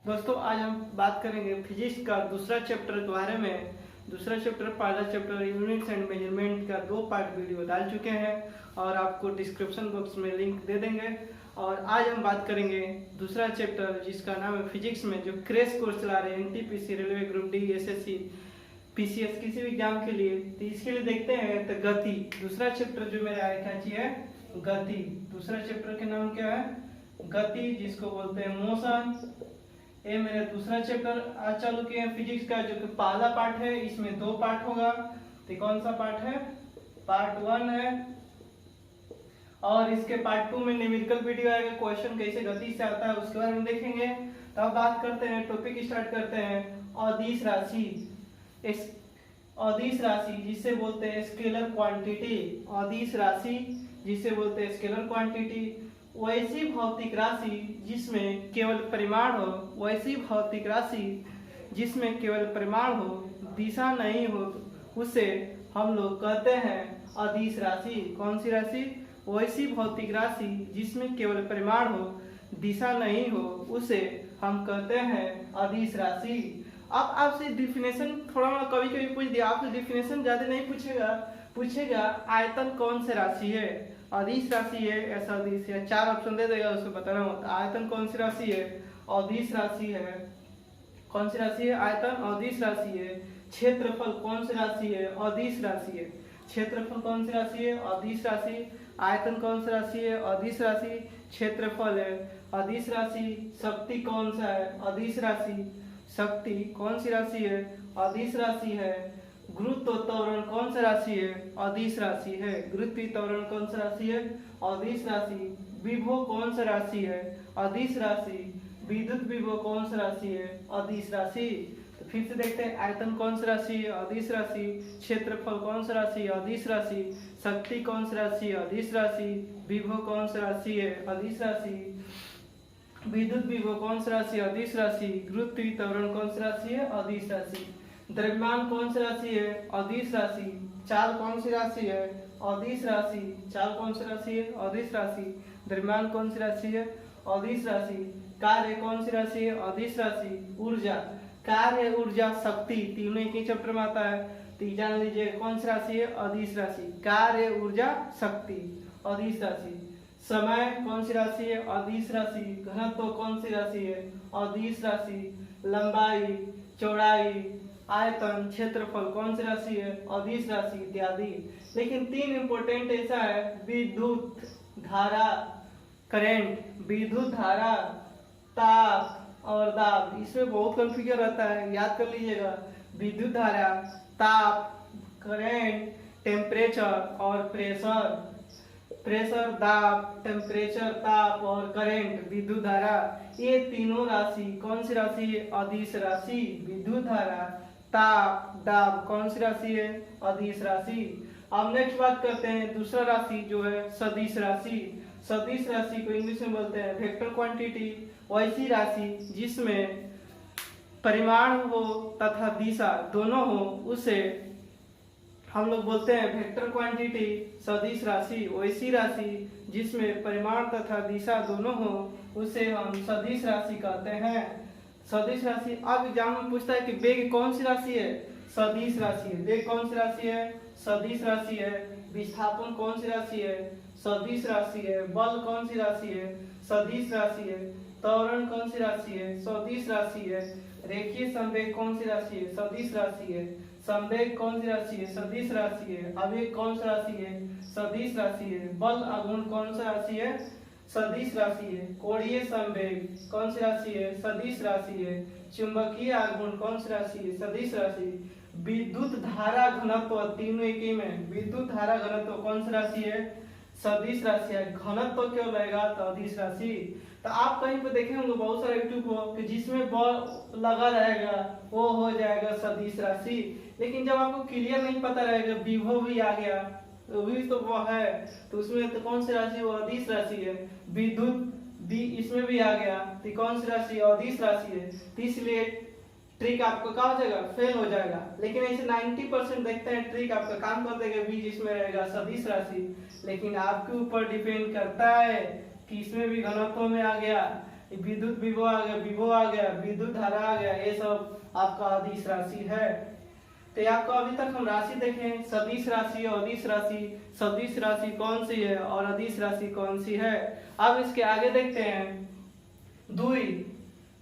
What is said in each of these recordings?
दोस्तों आज हम बात करेंगे फिजिक्स का दूसरा चैप्टर के बारे में। दूसरा चैप्टर पहला चैप्टर यूनिट्स एंड मेजरमेंट का 2 पार्ट वीडियो डाल चुके हैं और आपको डिस्क्रिप्शन बॉक्स में लिंक दे देंगे। और आज हम बात करेंगे दूसरा चैप्टर जिसका नाम है फिजिक्स में, जो क्रैश कोर्स चला रहे हैं NTPC, railway group D, SSC, PCS, किसी भी एग्जाम के लिए। तो इसके लिए देखते हैं तो गति, दूसरा चैप्टर जो मेरा क्या चीज है, गति। दूसरा चैप्टर का नाम क्या है, गति, जिसको बोलते हैं मोशन। ये मेरा दूसरा चैप्टर आज चालू किए हैं फिजिक्स का, जो कि पहला पार्ट है। इसमें 2 पार्ट होगा। तो कौन सा पार्ट है, पार्ट 1 है। और इसके पार्ट 2 में न्यूमेरिकल वीडियो आएगा, क्वेश्चन कैसे गति से आता है उसके बारे में देखेंगे। तो अब बात करते हैं, टॉपिक स्टार्ट करते हैं। अदिश राशि, अदिश राशि जिसे बोलते हैं स्केलर क्वांटिटी। अदिश राशि जिसे बोलते हैं स्केलर क्वांटिटी, वैसी भौतिक राशि जिसमें केवल परिमाण हो, वैसी भौतिक राशि जिसमें केवल परिमाण हो, दिशा नहीं हो, उसे हम लोग कहते हैं अदिश राशि। कौन सी राशि, वैसी भौतिक राशि जिसमें केवल परिमाण हो, दिशा नहीं हो, उसे हम कहते हैं अदिश राशि। अब आपसे डिफिनेशन थोड़ा कभी कभी पूछ दिया, आपसे डिफिनेशन ज्यादा नहीं पूछेगा आयतन कौन सी राशि है, अदिश राशि है या सदिश है। 4 ऑप्शन दे देगा, उसको बताना होता। आयतन कौन सी राशि है, अदिश राशि है। कौन सी राशि है, आयतन अदिश राशि है। क्षेत्रफल कौन सी राशि है, अदिश राशि है। क्षेत्रफल कौन सी राशि है, अदिश राशि। आयतन कौन सी राशि है, अदिश राशि। क्षेत्रफल है, अदिश राशि। शक्ति कौन सा है, अदिश राशि। शक्ति कौन सी राशि है, अदिश राशि है। गुरुत्व त्वरण कौन सी राशि है, अदिश राशि है। गुरुत्व त्वरण कौन सी राशि है, अदिश राशि। विभव कौन सी राशि है, अदिश राशि। विद्युत विभव कौन सी राशि है, अदिश राशि। तो फिर से देखते हैं, आयतन कौन सी राशि है, अदिश राशि। क्षेत्रफल कौन सी राशि है, अदिश राशि। शक्ति कौन सी राशि है, अदिश राशि। विभव कौन सी राशि है, अदिश राशि। विद्युत विभव कौन सी राशि, अदिश राशि। गुरुत्व त्वरण कौन सी राशि है, अदिश राशि। द्रव्यमान कौन सी राशि है, अदिश राशि। चाल कौन सी राशि है, अदिश राशि। चाल कौन सी राशि है, अदिश राशि। द्रव्यमान कौन सी राशि है, अदिश राशि। कार्य कौन सी राशि है, अदिश राशि। ऊर्जा, कार्य, ऊर्जा, शक्ति, तीनों एक ही चैप्टर में आता है। तो जान लीजिए कौन सी राशि है, अदिश राशि। कार्य, ऊर्जा, शक्ति, अदिश राशि। समय कौन सी राशि है, अदिश राशि। घनत्व कौन सी राशि है, अदिश राशि। लंबाई, चौड़ाई, आयतन, क्षेत्रफल कौन सी राशि है, अदिश राशि, इत्यादि। लेकिन 3 इंपोर्टेंट ऐसा है, विद्युत धारा, करंट, विद्युत धारा, ताप और दाब। इसमें बहुत कंफ्यूजन रहता है, याद कर लीजिएगा। विद्युत धारा, ताप, करंट, टेम्परेचर और प्रेशर। प्रेशर, दाब, टेम्परेचर, ताप और करंट, विद्युत धारा, ये तीनों राशि कौन सी राशि है, अदिश राशि। विद्युत धारा, ताप, दाब कौन सी राशि है, अदिश राशि। अब नेक्स्ट बात करते हैं दूसरा राशि जो है सदिश राशि। सदिश राशि को इंग्लिश में बोलते हैं वेक्टर क्वांटिटी। वैसी राशि जिसमें परिमाण हो तथा दिशा दोनों हो, उसे हम लोग बोलते हैं वेक्टर क्वांटिटी, सदिश राशि। वैसी राशि जिसमें परिमाण तथा दिशा दोनों हो, उसे हम सदिश राशि कहते हैं। सदिश राशि। अब एग्जाम में पूछता है कि वेग कौन सी राशि है, सदिश राशि है। वेग कौन सी राशि है, सदिश राशि है। विस्थापन कौन सी राशि है, सदिश राशि है। बल कौन सी राशि है, सदिश राशि है। त्वरण कौन सी राशि है, सदिश राशि है। रेखीय संवेग कौन सी राशि है, सदिश राशि है। संवेग कौन सी राशि है, सदिश राशि है। आवेग कौन सी राशि है, सदिश राशि है। बल आघूर्ण कौन सी राशि है, सदिश राशि है। कोणीय संवेग कौन सी राशि है, सदिश राशि है। चुंबकीय आघूर्ण कौन सी राशि है, सदिश राशि। विद्युत धारा घनत्व, तीनों एक ही में। विद्युत धारा घनत्व कौन सी राशि है, सदिश राशि है। घनत्व क्यों लगेगा, तो अदिश राशि। तो आप कहीं पे देखे होंगे बहुत सारे यूट्यूब को कि जिसमें बल लगा रहेगा वो हो जाएगा सदिश राशि। लेकिन जब आपको क्लियर नहीं पता रहेगा, विभव भी आ गया तो भी तो वो है, तो उसमें तो कौन सी राशि, वो अदिश राशि है। विद्युत भी इसमें भी आ गया, तो कौन सी राशि, अदिश राशि है। तो इसलिए ट्रिक आपको क्या हो जाएगा, फेल हो जाएगा। लेकिन ऐसे 90% देखते हैं ट्रिक आपका काम कर देगा, बीच इसमें रहेगा सदिश राशि। लेकिन आपके ऊपर डिपेंड करता है कि इसमें भी घनत्व में आ गया विद्युत विभव आ गया, विद्युत धारा आ गया, ये सब आपका अदिश राशि है। तो आपको अभी तक हम राशि देखें, सदिश राशि, अदिश राशि, सदिश राशि कौन सी है और अदिश राशि कौन सी है। अब इसके आगे देखते हैं दूरी।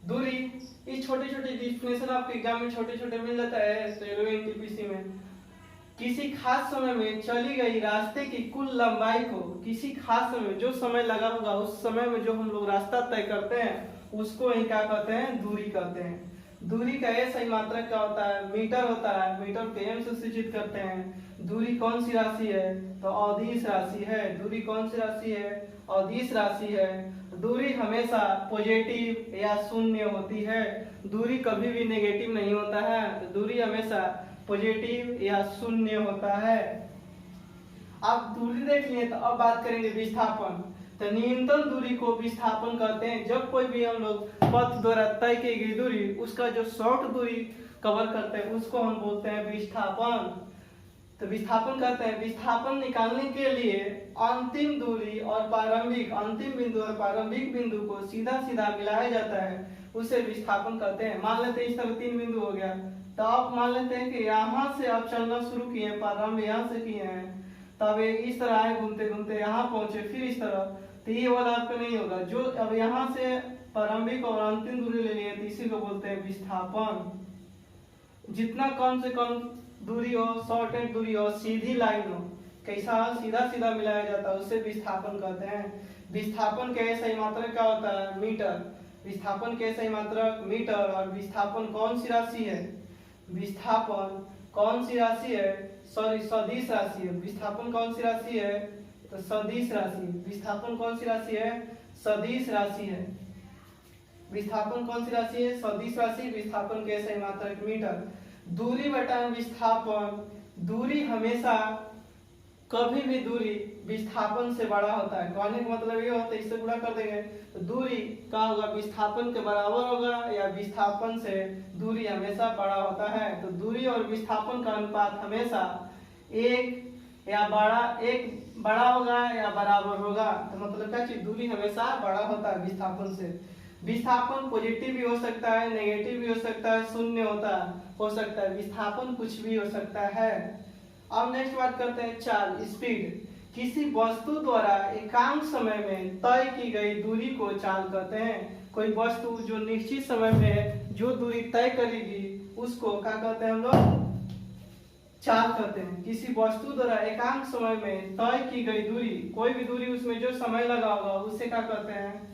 दूरी इस छोटे छोटे डिफिनेशन आपके एग्जाम में छोटे छोटे मिल जाता है रेलवे एनटीपीसी में। किसी खास समय में चली गई रास्ते की कुल लंबाई को, किसी खास समय जो समय लगा होगा उस समय में जो हम लोग रास्ता तय करते हैं उसको ही क्या कहते हैं, दूरी कहते हैं। दूरी का ये सही मात्रक क्या होता है, मीटर होता है, मीटर को एम से सूचित करते हैं। दूरी कौन सी राशि है, तो अदिश राशि है। दूरी कौन सी राशि है, अदिश राशि है। दूरी हमेशा पॉजिटिव या शून्य होती है, दूरी कभी भी नेगेटिव नहीं होता है, दूरी हमेशा पॉजिटिव या शून्य होता है। आप दूरी देख लिए, तो अब बात करेंगे विस्थापन। तो न्यूनतम दूरी को विस्थापन कहते हैं। जब कोई भी हम लोग पथ द्वारा तय की गई दूरी, उसका जो शॉर्ट दूरी कवर करते हैं उसको हम बोलते हैं विस्थापन। तो विस्थापन कहते हैं। विस्थापन निकालने के लिए अंतिम दूरी और प्रारंभिक, अंतिम बिंदु और प्रारंभिक बिंदु को सीधा सीधा मिलाया जाता है, उसे विस्थापन कहते हैं। मान लेते हैं इस तरह 3 बिंदु हो गया, तो आप मान लेते हैं कि यहाँ से आप चलना शुरू किए, प्रारंभ यहाँ से किए हैं, तब इस तरह आए घूमते घूमते यहाँ पहुंचे, फिर इस तरह, तो ये वाला आपका नहीं होगा। जो अब यहाँ से प्रारंभिक और अंतिम दूरी ले लिए, तो इसी को बोलते हैं विस्थापन। जितना कम से कम दूरी हो, शॉर्टेड दूरी हो, सीधी लाइन हो, कैसा सीधा सीधा मिलाया जाता है, उससे विस्थापन कहते हैं। विस्थापन के सही मात्रक क्या होता है, मीटर। विस्थापन के सही मात्रक मीटर। और विस्थापन कौन सी राशि है, विस्थापन कौन सी राशि है, सॉरी सदिश राशि है। विस्थापन कौन सी राशि है, तो सदिश राशि। विस्थापन कौन सी राशि है, सदिश राशि है। विस्थापन कौन सी राशि है, सदिश राशि। विस्थापन के सही मात्रक मीटर। दूरी बटा विस्थापन, दूरी हमेशा कभी भी दूरी विस्थापन से बड़ा होता है। कहने का मतलब ये होता है, इससे गुणा कर देंगे तो दूरी का होगा विस्थापन के बराबर होगा, या विस्थापन से दूरी हमेशा बड़ा होता है। तो दूरी और विस्थापन का अनुपात हमेशा एक बड़ा होगा या बराबर होगा। तो मतलब क्या चीज, दूरी हमेशा बड़ा होता है विस्थापन से। विस्थापन पॉजिटिव भी हो सकता है, नेगेटिव भी हो सकता है, शून्य हो सकता है। विस्थापन कुछ भी हो सकता है। अब नेक्स्ट बात करते हैं चाल, स्पीड। किसी वस्तु द्वारा एकांक समय में तय की गई दूरी को चाल कहते हैं। कोई वस्तु जो निश्चित समय में जो दूरी तय करेगी उसको क्या कहते हैं हम लोग, चाल कहते हैं। किसी वस्तु द्वारा एकांक समय में तय की गई दूरी, कोई भी दूरी उसमें जो समय लगा होगा उसे क्या कहते हैं,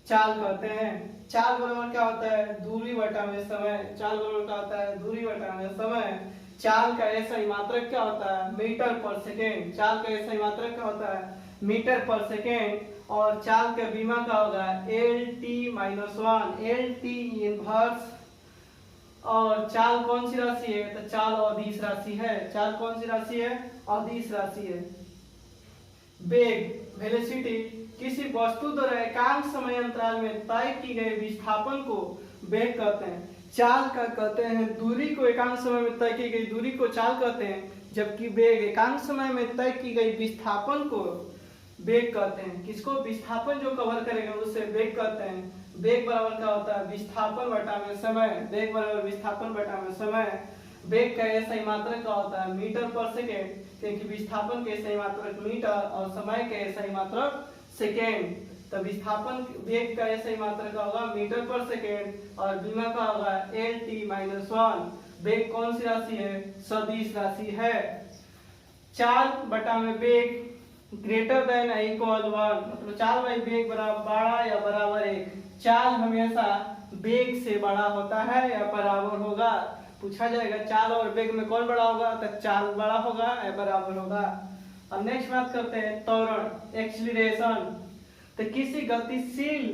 चाल कहते हैं। चाल बराबर क्या होता है, दूरी बटा में समय। चाल बराबर क्या होता है, दूरी बटा में समय। चाल का ऐसा ही मात्रक क्या होता है, मीटर पर सेकेंड। चाल का ऐसा ही मात्रक क्या होता है, मीटर पर सेकेंड। और चाल का बीमा क्या होगा, LT-1, LT इनवर्स। और चाल कौन सी राशि है, तो चाल अदिश राशि है। चाल कौन सी राशि है, अदिश राशि है। वेग, वेलोसिटी, किसी वस्तु द्वारा एकांक समय अंतराल में तय की गई विस्थापन को वेग कहते हैं। चाल का कहते हैं दूरी को, एकांक समय में तय की गई दूरी को चाल कहते हैं, जबकि वेग एकांक समय में तय की गई विस्थापन को वेग कहते हैं। किसको, विस्थापन जो कवर करेगा उसे वेग कहते हैं। वेग बराबर क्या होता है, विस्थापन बटा में समय। वेग बराबर विस्थापन बटा में समय। वेग का सही मात्रक क्या होता है, मीटर पर सेकेंड, क्योंकि विस्थापन के सही मात्रक मीटर और समय के सही मात्रक सेकेंड। तो विस्थापन वेग का सही मात्रक का होगा मीटर पर सेकेंड, और बीमा का होगा LT-1। वेग कौन सी राशि है, सदिश राशि है। चाल बटा में वेग ग्रेटर देन या इक्वल 1, मतलब चाल बाई वेग बड़ा या बराबर 1। चाल हमेशा वेग से बड़ा होता है या बराबर होगा। पूछा जाएगा चाल और वेग में कौन बड़ा होगा, तो चाल बड़ा होगा या बराबर होगा। अब नेक्स्ट बात करते हैं त्वरण, एक्सीलरेशन। तो किसी गतिशील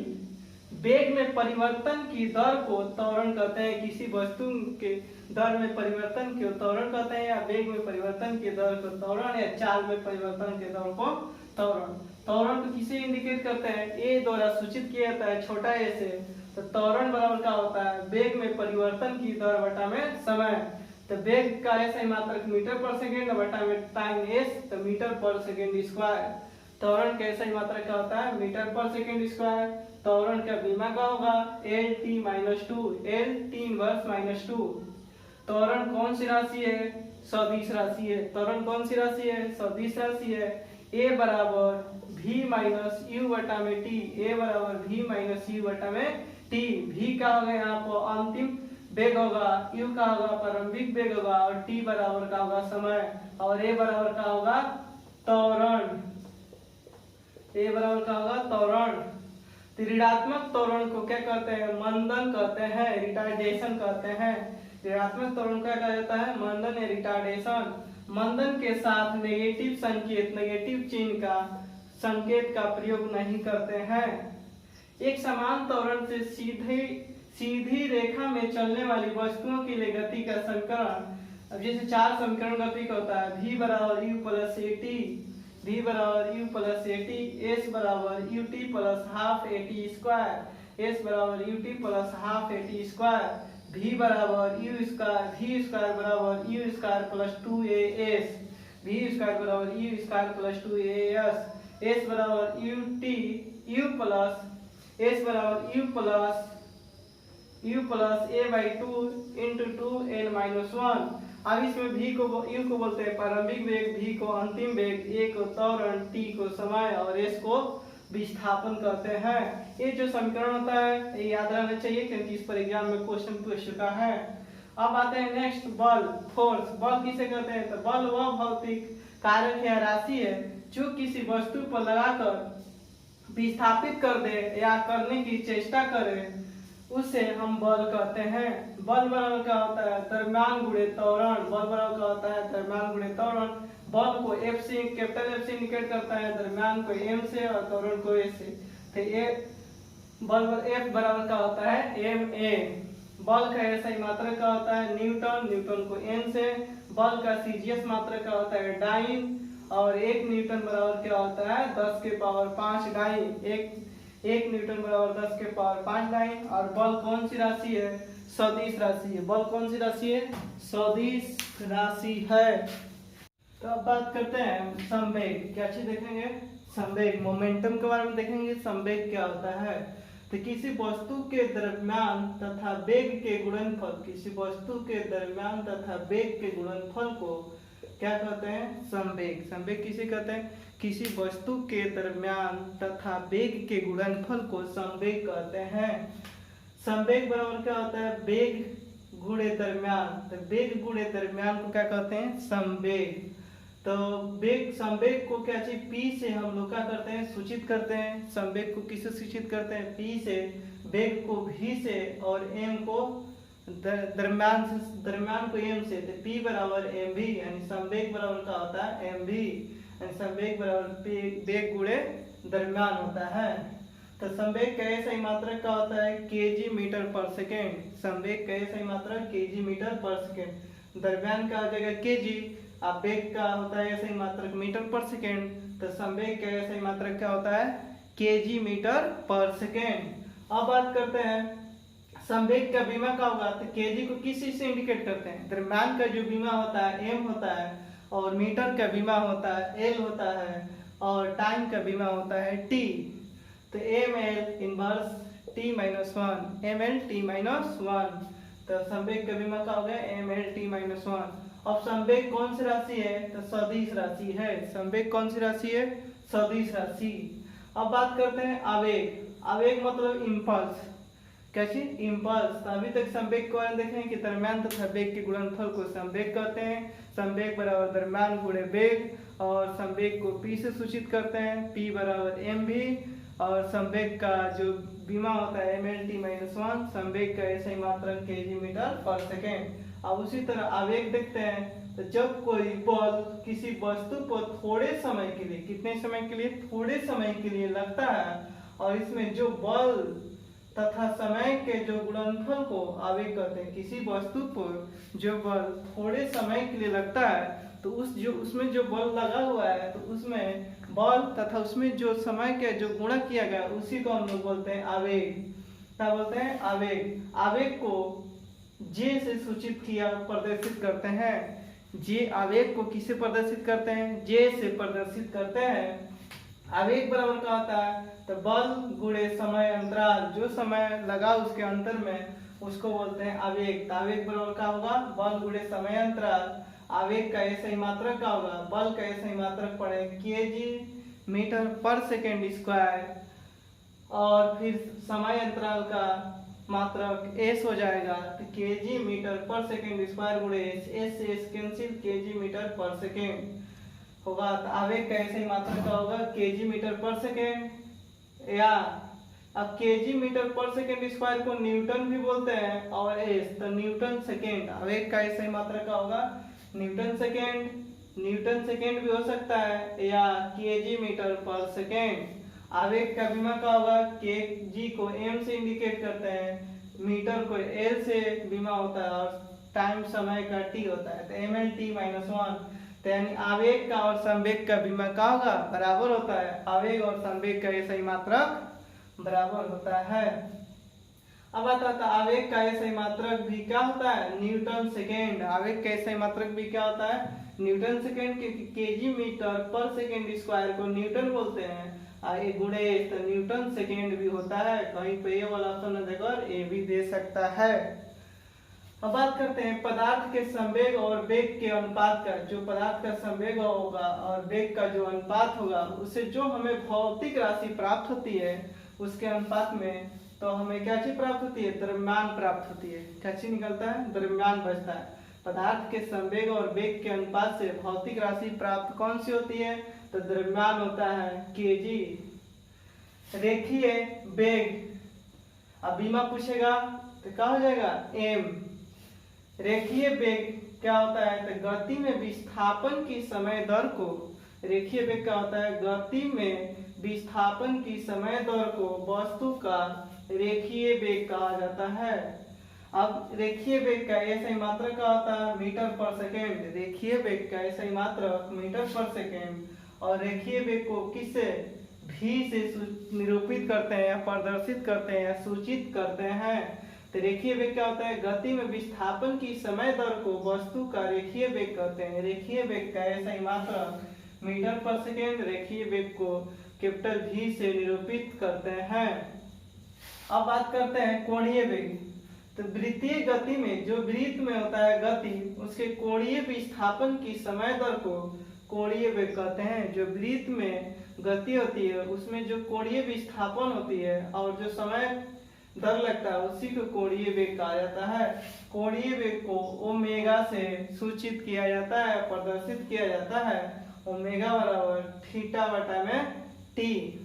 वेग में परिवर्तन की दर को त्वरण कहते हैं। किसी वस्तु के दर में परिवर्तन को त्वरण कहते हैं, या वेग में परिवर्तन की दर को त्वरण, या चाल में परिवर्तन की दर को त्वरण। त्वरण को किसे इंडिकेट करते हैं, ए द्वारा सूचित किया जाता है, छोटा ए से। तो त्वरण बराबर क्या होता है, वेग में परिवर्तन की दर बटा में समय। तो वेग का ऐसा ही मात्रक मीटर पर सेकेंड बटा में टाइम एस, तो मीटर पर सेकेंड स्क्वायर। त्वरण के सही मात्रक क्या होता है मीटर पर सेकंड स्क्वायर। त्वरण का बीमा क्या होगा L T minus two, L T inverse minus two. त्वरण कौन सी राशि है सदिश राशि है। त्वरण कौन सी राशि है सदिश राशि है। ए बराबर v माइनस यू बटा में टी, ए बराबर v माइनस यू बटा में टी। v का होगा यहाँ पर अंतिम वेग होगा, u का होगा प्रारंभिक वेग होगा और t बराबर का होगा समय और a बराबर का होगा त्वरण। a बराबर का होगा त्वरण। ऋणात्मक त्वरण को क्या कहते हैं मंदन कहते हैं, रिटार्डेशन कहते हैं। ऋणात्मक त्वरण का कहा जाता है मंदन या रिटार्डेशन। मंदन के साथ नेगेटिव संकेत, नेगेटिव चिन्ह का संकेत का प्रयोग नहीं करते हैं। एक समान त्वरण से सीधी रेखा में चलने वाली वस्तुओं के लिए गति का समीकरण, अब जैसे चार समीकरण गति का होता है v बराबर u plus a t, v बराबर u plus a t, s बराबर u t plus half a t square, s बराबर u t plus half a t square, v बराबर u स्क्वायर, v स्क्वायर बराबर u square plus 2as, v square बराबर u square plus 2as, s बराबर u t u plus s बराबर u plus a by two into two n minus one. अब इसमें v को u को बोलते हैं प्रारंभिक वेग, v को अंतिम वेग, a को त्वरण, t को समय और s को विस्थापन करते हैं। ये जो समीकरण होता है ये याद रहना चाहिए क्योंकि इस पर एग्जाम में क्वेश्चन पूछ चुका है। अब आते हैं नेक्स्ट बल, फोर्स। बल किसे कहते हैं तो बल वह भौतिक कारक या राशि है जो किसी वस्तु पर लगाकर विस्थापित कर दे या करने की चेष्टा करे, उसे हम बल कहते हैं। बल बराबर क्या होता है द्रव्यमान गुणे त्वरण। बल बराबर क्या होता है द्रव्यमान गुणे त्वरण। बल को F से कैपिटल F से इंडिकेट करता है, द्रव्यमान को m से और त्वरण को a से। तो ये बल F बराबर क्या होता है ma। बल का ऐसा मात्रक क्या होता है न्यूटन, न्यूटन को n से। बल का सीजीएस मात्रक क्या होता है डाइन और 1 न्यूटन बराबर क्या होता है 10 के पावर 5 डाइन। एक न्यूटन बराबर 10 के पावर 5 डाइन। और बल कौन सी राशि है सदिश राशि है। बल कौन सी राशि है सदिश राशि है। तो अब बात करते हैं संवेग। क्या चीज देखेंगे संवेग, मोमेंटम के बारे में देखेंगे। संवेग क्या होता है तो किसी वस्तु के द्रव्यमान तथा वेग के गुणनफल, किसी वस्तु के द्रव्यमान तथा वेग के गुणनफल को क्या कहते हैं संवेग। संवेग किसे कहते हैं किसी वस्तु के द्रव्यमान तथा वेग के गुणनफल को संवेग कहते हैं। संवेग बराबर क्या होता है वेग गुणे द्रव्यमान। तो वेग गुणे द्रव्यमान को क्या कहते हैं संवेग। तो वेग संवेग को क्या चीज p से हम लोग क्या करते हैं सूचित करते हैं। संवेग को किससे सूचित करते हैं p से, वेग को v से और m को द्रव्यमान को m से। तो p बराबर mv यानी संवेग बराबर क्या होता है mv यानी संवेग बराबर वेग गुणे द्रव्यमान होता है। तो संवेग का सही मात्रक क्या होता है kg मीटर पर सेकेंड। संवेग का सही मात्रक kg मीटर पर सेकेंड। द्रव्यमान का हो जाएगा kg, अब वेग का होता है सही मात्रक मीटर पर सेकेंड। तो संवेग का सही मात्रक क्या होता है kg मीटर पर सेकेंड। अब बात करते हैं संवेग का बीमा क्या होगा तो kg को किस चीज से इंडिकेट करते हैं द्रव्यमान का जो बीमा होता है m होता है और मीटर का बीमा होता है l होता है और टाइम का बीमा होता है t। तो ml inverse t minus one, ml t minus one. तो संवेग का बीमा क्या हो गया ml t माइनस वन। अब संवेग कौन सी राशि है तो सदिश राशि है। संवेग कौन सी राशि है सदिश राशि। अब बात करते हैं आवेग। आवेग मतलब इम्पल्स, क्या चीज इम्पल्स। तो अभी तक संवेग को देखें कि द्रव्यमान तथा वेग के गुणनफल को संवेग कहते हैं। संवेग बराबर द्रव्यमान गुणे वेग और संवेग को p से सूचित करते हैं, p बराबर mv और संवेग का जो बीमा होता है mlt माइनस वन। संवेग का ऐसा ही मात्रक kg मीटर पर सेकेंड। अब उसी तरह आवेग देखते हैं तो जब कोई बल किसी वस्तु पर थोड़े समय के लिए, कितने समय के लिए थोड़े समय के लिए लगता है और इसमें जो बल तथा समय के जो गुणनफल को आवेग कहते हैं। किसी वस्तु पर जो बल थोड़े समय के लिए लगता है तो उसमें जो बल लगा हुआ है तो उसमें बल तथा उसमें जो समय के जो गुणा किया गया उसी को हम लोग बोलते हैं आवेग। क्या बोलते हैं आवेग। आवेग को जे से सूचित किया प्रदर्शित करते हैं। जे आवेग को किसे प्रदर्शित करते हैं जे से प्रदर्शित करते हैं। आवेग बराबर क्या होता है, तो बल गुणे समय अंतराल, जो समय लगा उसके अंतर में उसको बोलते हैं आवेग। तो आवेग बराबर क्या होगा, बल गुणे समय अंतराल। आवेग का ऐसा ही मात्रक क्या होगा, बल का ऐसा ही मात्रक पड़े केजी मीटर पर सेकेंड स्क्वायर, और फिर समय अंतराल का मात्रक एस हो जाएगा, तो केजी मीटर पर सेकेंड स्क्वायर गुणे एस, एस से एस कैंसिल, केजी मीटर पर सेकेंड होगा। तो आवेग का ऐसे ही मात्रक क्या होगा, केजी मीटर पर सेकेंड। या अब केजी मीटर पर सेकेंड स्क्वायर को न्यूटन भी बोलते हैं, और एस तो न्यूटन सेकेंड। आवेग का ऐसे ही मात्रक क्या होगा, न्यूटन सेकेंड। न्यूटन सेकेंड भी हो सकता है, या केजी मीटर पर सेकेंड। आवेग का विमा क्या होगा, के जी को एम से इंडिकेट करते हैं, मीटर को एल से विमा होता है, और टाइम समय का टी होता है, तो M L T minus one. तो यानी आवेग का और संवेग का विमा क्या होगा, बराबर होता है। आवेग और संवेग का ऐसा ही मात्रक बराबर होता है। अब आता है आवेग का ऐसा ही मात्रक भी क्या होता है, न्यूटन सेकेंड। आवेग का ऐसा ही मात्रक भी क्या होता है, न्यूटन सेकेंड। केजी मीटर पर सेकेंड स्क्वायर को न्यूटन बोलते हैं, आगे गुणे तो न्यूटन सेकेंड भी होता है। कहीं पे ये वाला ऑप्शन देकर ए भी दे सकता है। अब बात करते हैं पदार्थ के संवेग और वेग के अनुपात का। जो पदार्थ का संवेग होगा और वेग का जो अनुपात होगा, उससे जो हमें भौतिक राशि प्राप्त होती है, उसके अनुपात में तो हमें क्या चीज प्राप्त होती है, द्रव्यमान प्राप्त होती है। क्या चीज निकलता है, द्रव्यमान बचता है। पदार्थ के संवेग और वेग के अनुपात से भौतिक राशि प्राप्त कौन सी होती है, तो द्रव्यमान होता है केजी। रेखीय वेग, अब बीमा पूछेगा तो क्या हो जाएगा, एम। रेखीय वेग क्या होता है, तो गति में विस्थापन की समय दर को, रेखीय वेग क्या होता है, गति में विस्थापन की समय दर को वस्तु का रेखीय वेग कहा जाता है। अब रेखीय वेग का ऐसा ही मात्रक क्या होता है, मीटर पर सेकेंड। रेखीय वेग का ऐसा ही मात्रक मीटर पर सेकेंड। और रेखीय वेग को किससे, भी से निरूपित करते हैं, प्रदर्शित करते हैं, सूचित करते हैं। तो रेखीय वेग क्या होता है, गति में विस्थापन की समय दर को वस्तु का रेखीय वेग कहते हैं। रेखीय वेग का ऐसा ही मात्रक मीटर पर सेकेंड। रेखीय वेग को कैपिटल भी से निरूपित करते हैं। अब बात करते हैं कोणीय वेग। तो वृत्तीय गति में, जो वृत्त में होता है गति, उसके कोणीय विस्थापन की समय दर को कोणीय वेग कहते हैं। जो वृत्त में गति होती है उसमें जो कोणीय विस्थापन होती है और जो समय दर लगता है, उसी को कोणीय वेग कहा जाता है। कोणीय वेग को ओमेगा से सूचित किया जाता है, प्रदर्शित किया जाता है। ओमेगा बराबर थीटा बटा में टी।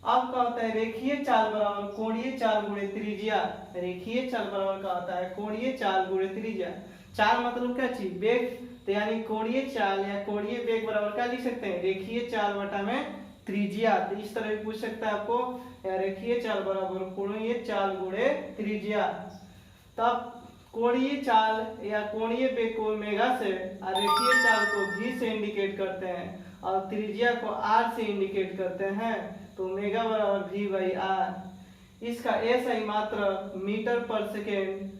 अब क्या होता है, रेखीय चाल बराबर कोणीय चाल गुणे त्रिज्या। रेखीय चाल बराबर क्या होता है, कोणीय चाल गुणे त्रिज्या। चाल मतलब क्या चीज, वेग। तो यानी कोणीय चाल या कोणीय वेग बराबर क्या लिख सकते हैं, रेखीय चाल बटा में त्रिज्या। तो इस तरह भी पूछ सकता है आपको, या रेखीय चाल बराबर कोणीय चाल गुणे त्रिज्या। तब कोणीय चाल या कोणीय वेग को ओमेगा से और रेखीय चाल को भी से इंडिकेट करते हैं, और त्रिज्या को आर से इंडिकेट करते हैं। तो ओमेगा बराबर भी बाई आर। इसका ऐसा ही मात्रक मीटर पर सेकेंड,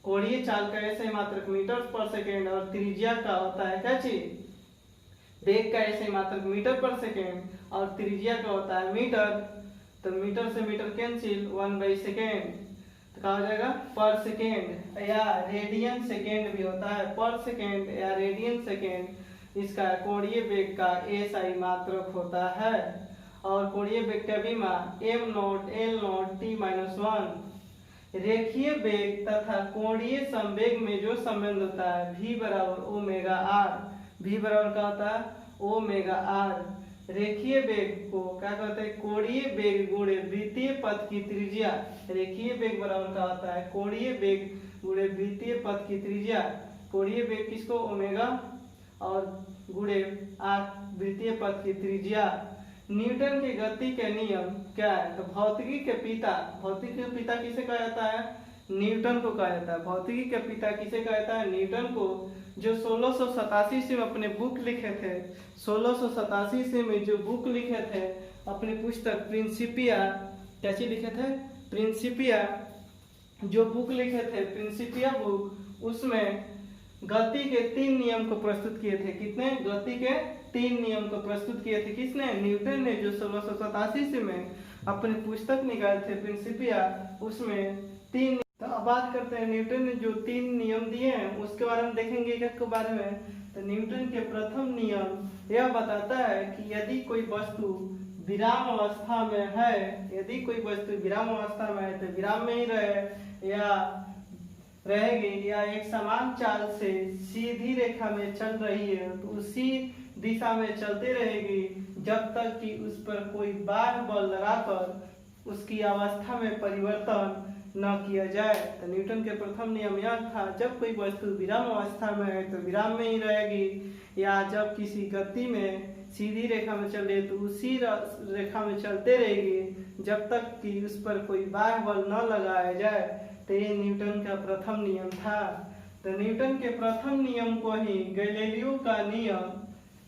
कोणीय चाल का ऐसा ही मात्रक मीटर पर सेकेंड, और त्रिज्या का होता है क्या चीज, वेग का ऐसे ही मात्रक मीटर पर सेकेंड, और त्रिज्या का होता है मीटर। तो मीटर से मीटर कैंसिल, 1/सेकेंड। तो कहा जाएगा पर सेकेंड, या रेडियन सेकेंड भी होता है, पर सेकेंड या रेडियन सेकेंड। इसका कोणीय वेग का ऐसा ही मात्रक होता है। और कोणीय वेग का विमा am naught L not T minus 1। रेखीय वेग तथा कोणीय संवेग में जो संबंध होता है, v बराबर ओमेगा आर। v बराबर क्या होता है, ओमेगा आर। रेखीय वेग को क्या कहते हैं, कोणीय वेग गुणे वृत्तीय पथ की त्रिज्या। रेखीय वेग बराबर क्या होता है, कोणीय वेग गुणे वृत्तीय पथ की त्रिज्या। कोणीय वेग किसको, ओमेगा, और गुणे आर वृत्तीय पथ की त्रिज्या। न्यूटन की गति के नियम क्या है, तो भौतिकी के पिता, भौतिकी के पिता किसे कहा जाता है, न्यूटन को कहा जाता है। भौतिकी के पिता किसे कहा जाता है, न्यूटन को, जो 1687 ईस्वी में अपने बुक लिखे थे। 1687 ईस्वी में जो बुक लिखे थे, अपनी पुस्तक प्रिंसिपिया, क्या चीज लिखे थे, प्रिंसिपिया, जो बुक लिखे थे प्रिंसिपिया बुक, उसमें गति के 3 नियम को प्रस्तुत किए थे। कितने, गति के तीन नियम को प्रस्तुत किए थे। किसने? न्यूटन ने, जो 1687 में अपनी पुस्तक निकाले थे प्रिंसिपिया, उसमें तीन। तो अब बात करते हैं न्यूटन ने जो तीन नियम दिए हैं उसके बारे में देखेंगे एक के बारे में। तो न्यूटन के प्रथम नियम यह बताता है कि यदि कोई वस्तु विराम अवस्था में है, यदि कोई वस्तु विराम अवस्था में है तो विराम में ही रहे या रहेगी, या एक समान चाल से सीधी रेखा में चल रही है तो उसी दिशा में चलती रहेगी जब तक कि उस पर कोई बाह्य बल लगाकर उसकी अवस्था में परिवर्तन न किया जाए। तो न्यूटन के प्रथम नियम यह था, जब कोई वस्तु विराम अवस्था में है तो विराम में ही रहेगी, या जब किसी गति में सीधी रेखा में चल रही तो उसी रेखा में चलते रहेगी जब तक कि उस पर कोई बाह्य बल न लगाया जाए। तो ये न्यूटन का प्रथम नियम था। तो न्यूटन के प्रथम नियम को ही गैलीलियो का नियम,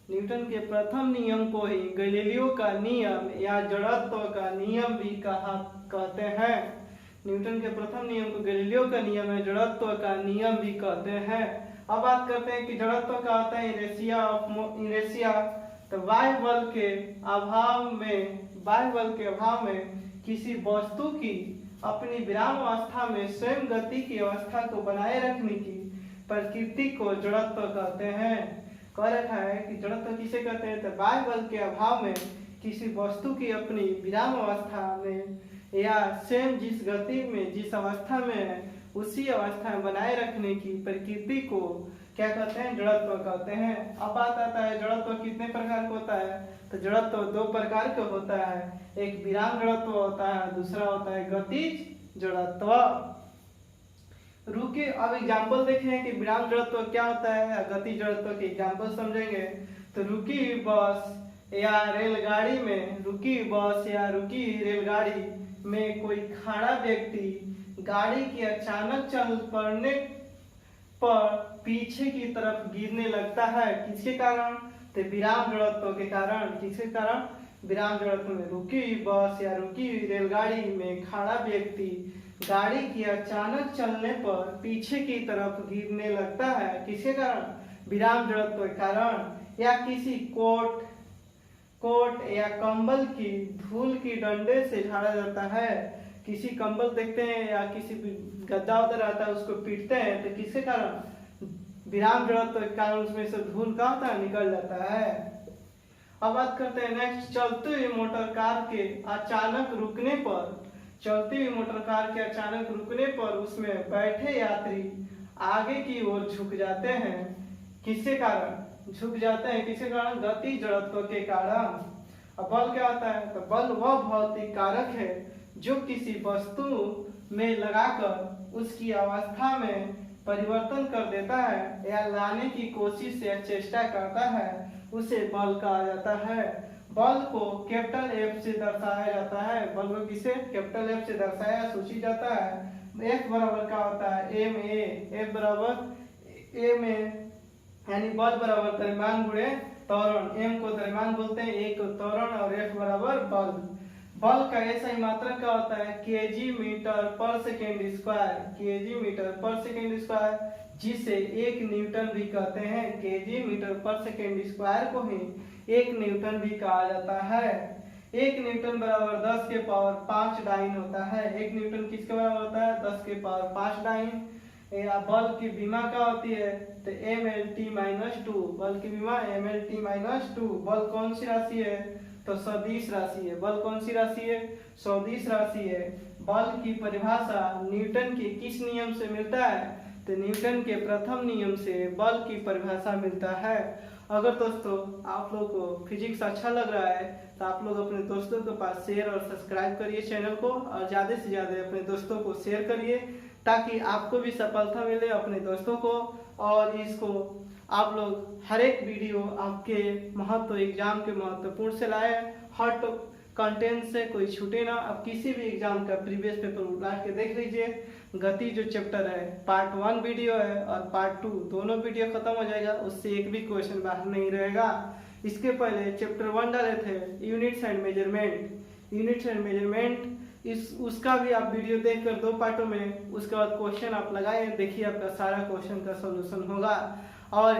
न्यूटन के प्रथम नियम को ही गैलीलियो का नियम या जड़त्व का नियम भी कहते हैं। न्यूटन के प्रथम नियम को गैलीलियो का नियम या जड़त्व का नियम भी कहते हैं। अब बात करते हैं कि जड़त्व का होता है इनर्शिया। तो बाह्य बल के अभाव में किसी वस्तु की अपनी विराम अवस्था में स्वयं गति की अवस्था को बनाए रखने की प्रकृति को जड़त्व कहते हैं। कह रखा है कि जड़त्व किसे कहते हैं? तो बाह्य बल के अभाव में किसी वस्तु की अपनी विराम अवस्था में या स्वयं जिस गति में जिस अवस्था में है उसी अवस्था में बनाए रखने की प्रकृति को क्या कहते हैं? जड़त्व कहते हैं। अब बात आता है जड़त्व कितने प्रकार का होता है? तो जड़त्व दो प्रकार का होता है, एक विराम जड़त्व होता है, दूसरा होता है गतिज जड़त्व। रुकिए अब एग्जाम्पल देखें कि विराम जड़त्व क्या होता है या गति जड़त्व के एग्जाम्पल समझेंगे। तो रुकी बस या रेलगाड़ी में कोई खड़ा व्यक्ति गाड़ी की अचानक चल पड़ने पर पीछे की तरफ गिरने लगता है। किसके कारण? तो विराम जड़त्व के कारण। किसके कारण? विराम जड़त्व में रुकी बस या रुकी रेलगाड़ी में खड़ा व्यक्ति गाड़ी की अचानक चलने पर पीछे की तरफ गिरने लगता है। किसके कारण? विराम जड़त्व के कारण। या किसी कोट या कंबल की धूल की डंडे से झाड़ा जाता है। किसी कंबल देखते हैं या किसी गद्दा उधर आता है उसको पीटते हैं तो किसके कारण? विराम जड़त्व के कारण उसमें से धूल का होता है निकल जाता है। अब बात करते हैं नेक्स्ट, चलती हुई मोटर कार के अचानक रुकने पर उसमें बैठे यात्री आगे की ओर झुक जाते हैं। किसके कारण झुक जाते हैं? किसके कारण? गति जड़त्व के कारण। अब बल क्या होता है? तो बल वह भौतिक कारक है जो किसी वस्तु में लगाकर उसकी अवस्था में परिवर्तन कर देता है या लाने की कोशिश या चेष्टा करता है, उसे बल कहा जाता है। बल को कैपिटल F से दर्शाया जाता है। बल को किसे? कैपिटल F से दर्शाया सूची जाता है। F बराबर क्या होता है? ma। F बराबर ma यानी बल बराबर द्रव्यमान गुणे त्वरण। m को द्रव्यमान बोलते हैं, a को त्वरण और F बराबर बल। बल का ऐसा ही मात्रक क्या होता है? kg मीटर पर सेकेंड स्क्वायर, जिसे 1 न्यूटन भी कहते हैं। kg मीटर पर सेकेंड स्क्वायर को ही 1 न्यूटन भी कहा जाता है। 1 न्यूटन बराबर 10 के पावर 5 डाइन होता है। 1 न्यूटन किसके बराबर होता है? 10 के पावर 5 डाइन। या बल की विमा क्या होती है? तो mlt-2। बल की विमा mlt-2। बल कौन सी राशि है? तो सदिश राशि है। बल कौन सी राशि है? सदिश राशि है। बल की परिभाषा न्यूटन के किस नियम से मिलता है? तो न्यूटन के प्रथम नियम से बल की परिभाषा मिलता है। अगर दोस्तों आप लोगों को फिजिक्स अच्छा लग रहा है तो आप लोग अपने दोस्तों के पास शेयर और सब्सक्राइब करिए चैनल को, और ज़्यादा से ज़्यादा अपने दोस्तों को शेयर करिए ताकि आपको भी सफलता मिले अपने दोस्तों को। और इसको आप लोग हर एक वीडियो आपके एग्जाम के महत्वपूर्ण से लाए, हर कंटेंट से कोई छूटे ना। अब किसी भी एग्जाम का प्रीवियस पेपर उठा के देख लीजिए। गति जो चैप्टर है पार्ट 1 वीडियो है और पार्ट 2 दोनों वीडियो खत्म हो जाएगा, उससे एक भी क्वेश्चन बाहर नहीं रहेगा। इसके पहले चैप्टर 1 डाले थे यूनिट्स एंड मेजरमेंट, उसका भी आप वीडियो देखकर 2 पार्टों में उसके बाद क्वेश्चन आप लगाए, देखिए आपका सारा क्वेश्चन का सॉल्यूशन होगा। और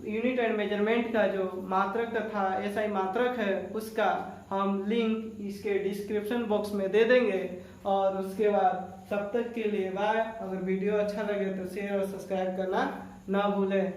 यूनिट एंड मेजरमेंट का जो मात्रक तथा एसआई मात्रक है उसका हम लिंक इसके डिस्क्रिप्शन बॉक्स में दे देंगे। और उसके बाद तब तक के लिए बाय। अगर वीडियो अच्छा लगे तो शेयर और सब्सक्राइब करना ना भूलें।